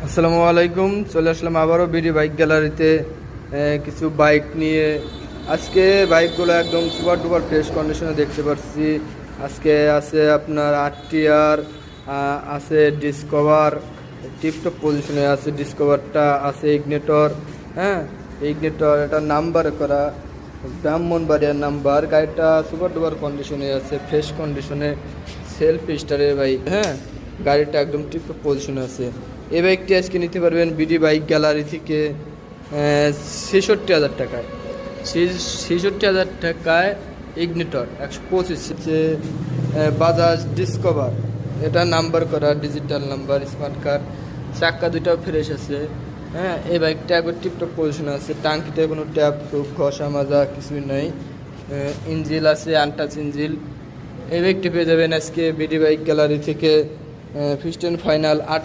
আসসালামু আলাইকুম। চলে আসলাম আবারও বিডি বাইক গ্যালারিতে কিছু বাইক নিয়ে। আজকে বাইকগুলো একদম সুপার ডুপার ফ্রেশ কন্ডিশনে দেখতে পাচ্ছি। আজকে আছে আপনার আরটিআর, আছে ডিসকভার, টিপটপ পজিশনে আছে ডিসকভারটা, আছে ইগনেটর। হ্যাঁ, ইগনেটর এটা নাম্বার করা, ব্রাহ্মণবাড়িয়ার নাম্বার। গাড়িটা সুপার ডুপার কন্ডিশনে আছে, ফ্রেশ কন্ডিশনে, সেলফ স্টারের বাইক। হ্যাঁ, গাড়িটা একদম টিপটপ পজিশনে আছে। এই বাইকটি আজকে নিতে পারবেন বিডি বাইক গ্যালারি থেকে ৬৬,০০০ টাকায়। ৬৬,০০০ টাকায় ইগনিটর ১২৫ হচ্ছে বাজাজ ডিসকভার। এটা নাম্বার করা, ডিজিটাল নাম্বার, স্মার্ট কার্ড, চাক্কা দুটাও ফ্রেশ আছে। হ্যাঁ, এই বাইকটা একবার টিপটপ পজিশনে আছে। টাঙ্কিতে কোনো ট্যাপ টুপ ঘষা মাজা কিছুই নাই। ইঞ্জিল আছে, আনটাচ ইঞ্জিল। এই বাইকটি পেয়ে যাবেন আজকে বিডি বাইক গ্যালারি থেকে। Fixed and final ৫৮।